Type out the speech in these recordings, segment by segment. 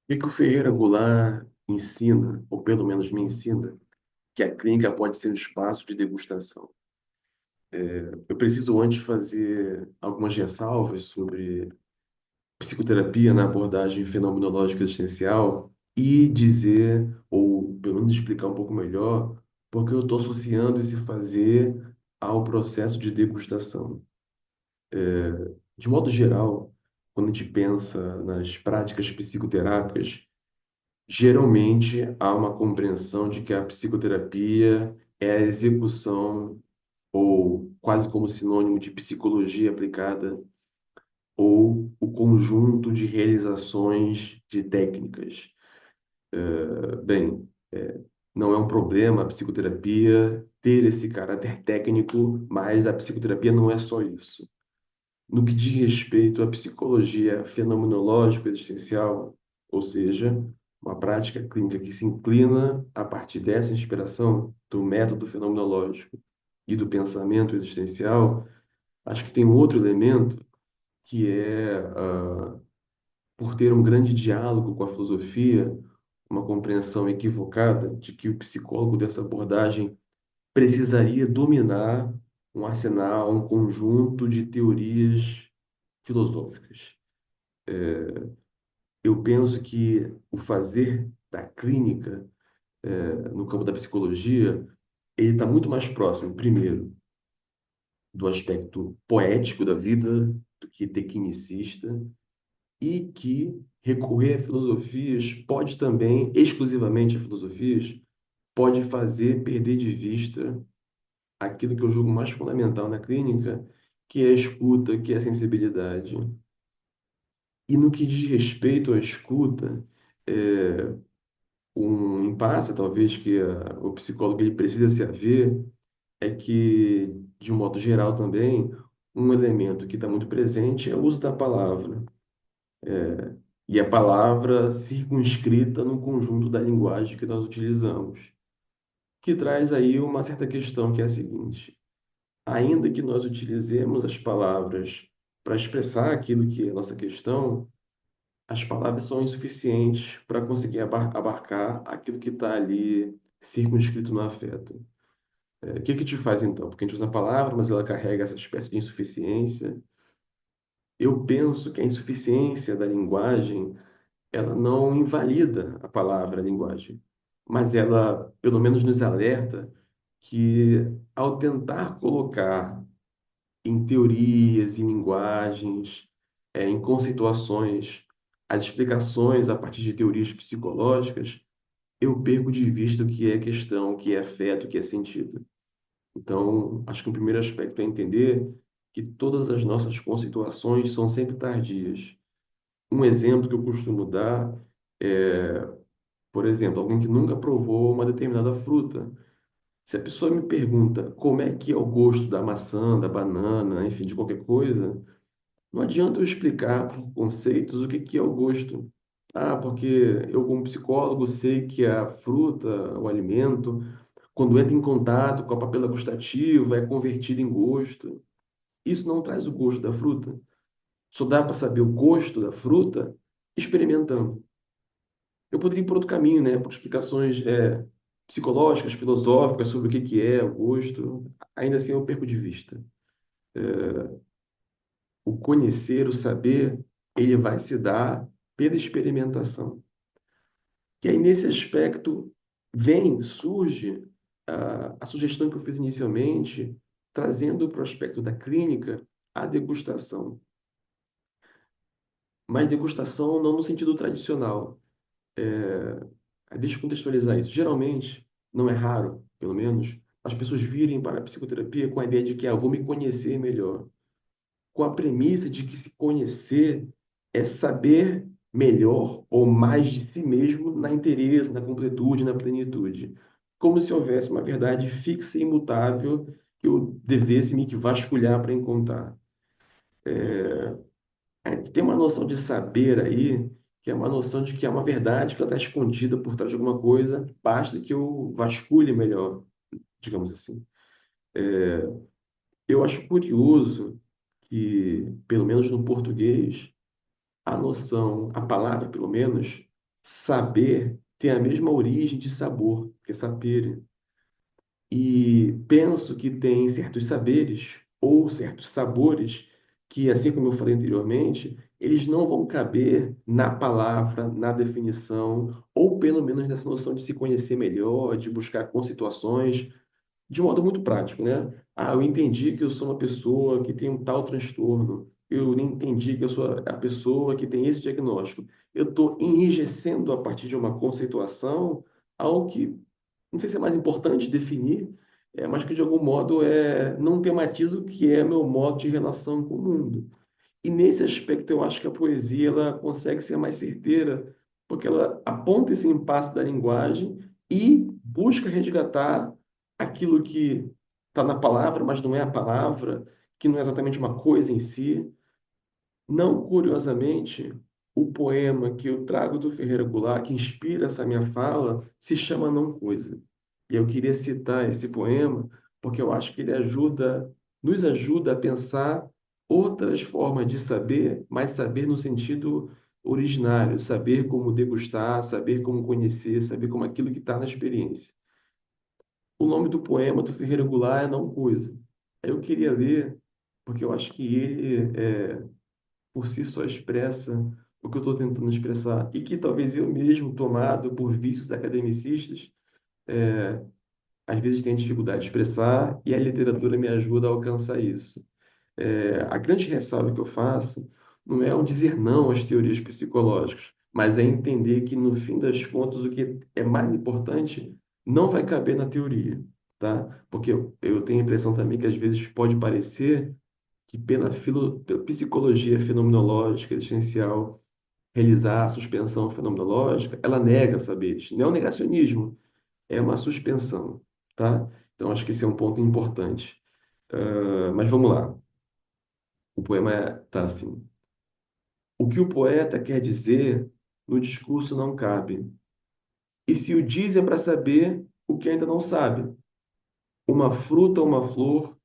Que o Ferreira Goulart ensina, ou pelo menos me ensina, que a clínica pode ser um espaço de degustação. Eu preciso antes fazer algumas ressalvas sobre psicoterapia na abordagem fenomenológica existencial e dizer, ou pelo menos explicar um pouco melhor, porque eu estou associando esse fazer ao processo de degustação. De modo geral, quando a gente pensa nas práticas psicoterápicas, geralmente há uma compreensão de que a psicoterapia é a execução, ou quase como sinônimo de psicologia aplicada, ou o conjunto de realizações de técnicas. Bem, não é um problema a psicoterapia ter esse caráter técnico, mas a psicoterapia não é só isso. No que diz respeito à psicologia fenomenológico-existencial, ou seja, uma prática clínica que se inclina a partir dessa inspiração do método fenomenológico e do pensamento existencial, acho que tem um outro elemento que é, por ter um grande diálogo com a filosofia, uma compreensão equivocada de que o psicólogo dessa abordagem precisaria dominar um arsenal, um conjunto de teorias filosóficas. Eu penso que o fazer da clínica, no campo da psicologia, ele está muito mais próximo, primeiro, do aspecto poético da vida do que tecnicista, e que recorrer a filosofias pode também, exclusivamente a filosofias, pode fazer perder de vista aquilo que eu julgo mais fundamental na clínica, que é a escuta, que é a sensibilidade. E no que diz respeito à escuta, é, um impasse, talvez, que o psicólogo ele precisa se haver, é que, de um modo geral também, um elemento que está muito presente é o uso da palavra. E a palavra circunscrita no conjunto da linguagem que nós utilizamos, que traz aí uma certa questão que é a seguinte: ainda que nós utilizemos as palavras para expressar aquilo que é a nossa questão, as palavras são insuficientes para conseguir abarcar aquilo que está ali circunscrito no afeto. O que que te faz então? Porque a gente usa a palavra, mas ela carrega essa espécie de insuficiência. Eu penso que a insuficiência da linguagem, ela não invalida a palavra, a linguagem, mas ela, pelo menos, nos alerta que, ao tentar colocar em teorias, em linguagens, em conceituações, as explicações a partir de teorias psicológicas, eu perco de vista o que é questão, o que é afeto, o que é sentido. Então, acho que o primeiro aspecto é entender que todas as nossas conceituações são sempre tardias. Um exemplo que eu costumo dar é, por exemplo, alguém que nunca provou uma determinada fruta. Se a pessoa me pergunta como é que é o gosto da maçã, da banana, enfim, de qualquer coisa, não adianta eu explicar por conceitos o que que é o gosto. Ah, porque eu, como psicólogo, sei que a fruta, o alimento, quando entra em contato com a papila gustativa, é convertido em gosto. Isso não traz o gosto da fruta. Só dá para saber o gosto da fruta experimentando. Eu poderia ir por outro caminho, né? Por explicações psicológicas, filosóficas sobre o que que é o gosto. Ainda assim, eu perco de vista. O conhecer, o saber, ele vai se dar pela experimentação. E aí, nesse aspecto, surge a sugestão que eu fiz inicialmente, trazendo para o aspecto da clínica a degustação. Mas degustação não no sentido tradicional. Deixa eu contextualizar isso. Geralmente, não é raro, pelo menos, as pessoas virem para a psicoterapia com a ideia de que eu vou me conhecer melhor, com a premissa de que se conhecer é saber melhor ou mais de si mesmo na inteireza, na completude, na plenitude. Como se houvesse uma verdade fixa e imutável que eu devesse me vasculhar para encontrar. Tem uma noção de saber aí, que é uma noção de que é uma verdade que ela está escondida por trás de alguma coisa, basta que eu vasculhe melhor, digamos assim. Eu acho curioso que, pelo menos no português, a noção, a palavra, pelo menos, saber tem a mesma origem de sabor, que é sapere. E penso que tem certos saberes ou certos sabores que, assim como eu falei anteriormente, eles não vão caber na palavra, na definição, ou pelo menos nessa noção de se conhecer melhor, de buscar concituações de modo muito prático, né? Ah, eu entendi que eu sou uma pessoa que tem um tal transtorno. Eu entendi que eu sou a pessoa que tem esse diagnóstico. Eu estou enrijecendo a partir de uma conceituação algo que não sei se é mais importante definir, mas que de algum modo não tematiza o que é meu modo de relação com o mundo. E nesse aspecto eu acho que a poesia ela consegue ser mais certeira, porque ela aponta esse impasse da linguagem e busca resgatar aquilo que está na palavra, mas não é a palavra, que não é exatamente uma coisa em si. Não curiosamente, o poema que eu trago do Ferreira Goulart, que inspira essa minha fala, se chama Não Coisa. E eu queria citar esse poema porque eu acho que ele nos ajuda a pensar outras formas de saber, mas saber no sentido originário, saber como degustar, saber como conhecer, saber como aquilo que está na experiência. O nome do poema do Ferreira Goulart é Não Coisa. Eu queria ler, porque eu acho que ele por si só expressa o que eu estou tentando expressar e que talvez eu mesmo, tomado por vícios academicistas, às vezes tenha dificuldade de expressar e a literatura me ajuda a alcançar isso. A grande ressalva que eu faço não é o dizer não às teorias psicológicas, mas é entender que, no fim das contas, o que é mais importante não vai caber na teoria, tá? Porque eu tenho a impressão também que, às vezes, pode parecer que pela psicologia fenomenológica existencial realizar a suspensão fenomenológica, ela nega saberes. Não é um negacionismo, é uma suspensão, tá? Então, acho que esse é um ponto importante. Mas vamos lá. O poema está assim. O que o poeta quer dizer no discurso não cabe. E se o diz é para saber o que ainda não sabe. Uma fruta, uma flor,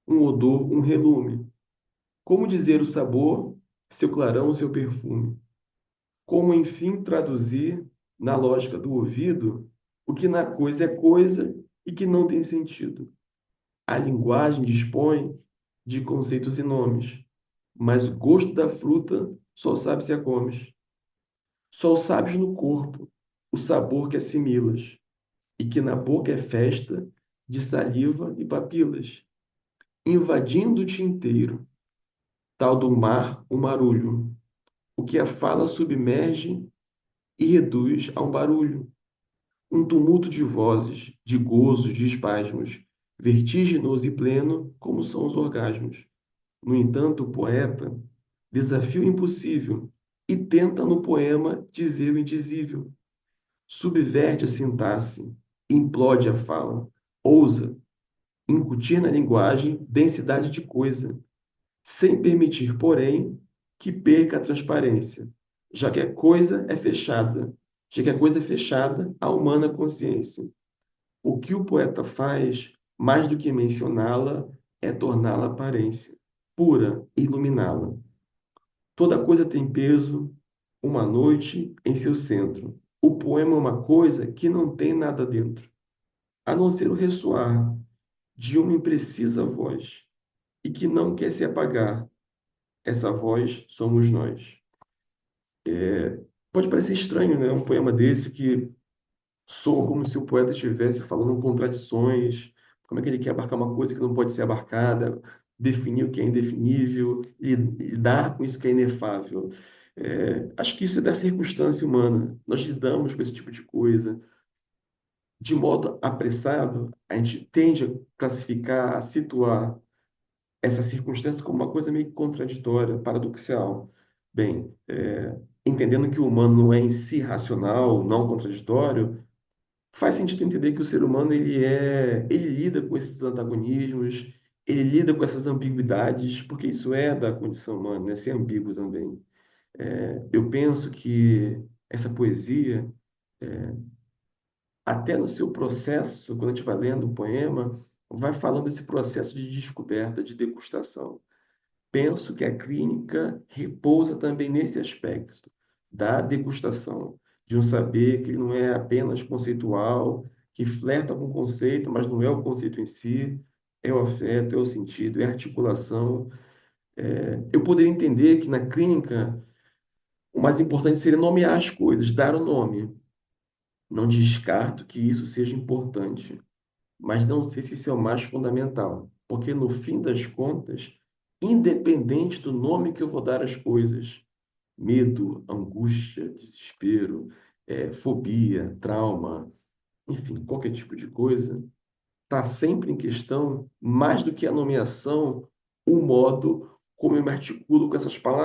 um odor, um relume. Como dizer o sabor, seu clarão, seu perfume? Como, enfim, traduzir, na lógica do ouvido, o que na coisa e que não tem sentido? A linguagem dispõe de conceitos e nomes, mas o gosto da fruta só sabe se a comes. Só o sabes no corpo, o sabor que assimilas, e que na boca é festa de saliva e papilas, invadindo-te inteiro, tal do mar o marulho, o que a fala submerge e reduz a um barulho. Um tumulto de vozes, de gozos, de espasmos, vertiginoso e pleno, como são os orgasmos. No entanto, o poeta desafia o impossível e tenta no poema dizer o indizível. Subverte a sintaxe, implode a fala, ousa incutir na linguagem densidade de coisa, sem permitir, porém, que perca a transparência, já que a coisa é fechada, já que a coisa é fechada à humana consciência. O que o poeta faz, mais do que mencioná-la, é torná-la aparência, pura, e iluminá-la. Toda coisa tem peso, uma noite em seu centro. O poema é uma coisa que não tem nada dentro, a não ser o ressoar de uma imprecisa voz, e que não quer se apagar. Essa voz somos nós. Pode parecer estranho, né? Um poema desse que soa como se o poeta estivesse falando contradições, como é que ele quer abarcar uma coisa que não pode ser abarcada, definir o que é indefinível e lidar com isso que é inefável. Acho que isso é da circunstância humana. Nós lidamos com esse tipo de coisa. De modo apressado, a gente tende a classificar, a situar essa circunstância como uma coisa meio contraditória, paradoxal. Bem, entendendo que o humano não é em si racional, não contraditório, faz sentido entender que o ser humano ele lida com esses antagonismos, ele lida com essas ambiguidades, porque isso é da condição humana, né? Ser ambíguo também. Eu penso que essa poesia, até no seu processo, quando a gente vai lendo o poema, vai falando desse processo de descoberta, de degustação. Penso que a clínica repousa também nesse aspecto da degustação, de um saber que não é apenas conceitual, que flerta com o conceito, mas não é o conceito em si, é o afeto, é o sentido, é a articulação. Eu poderia entender que na clínica o mais importante seria nomear as coisas, dar o nome. Não descarto que isso seja importante, mas não sei se isso é o mais fundamental, porque no fim das contas, independente do nome que eu vou dar às coisas, medo, angústia, desespero, fobia, trauma, enfim, qualquer tipo de coisa, está sempre em questão, mais do que a nomeação, o modo como eu me articulo com essas palavras.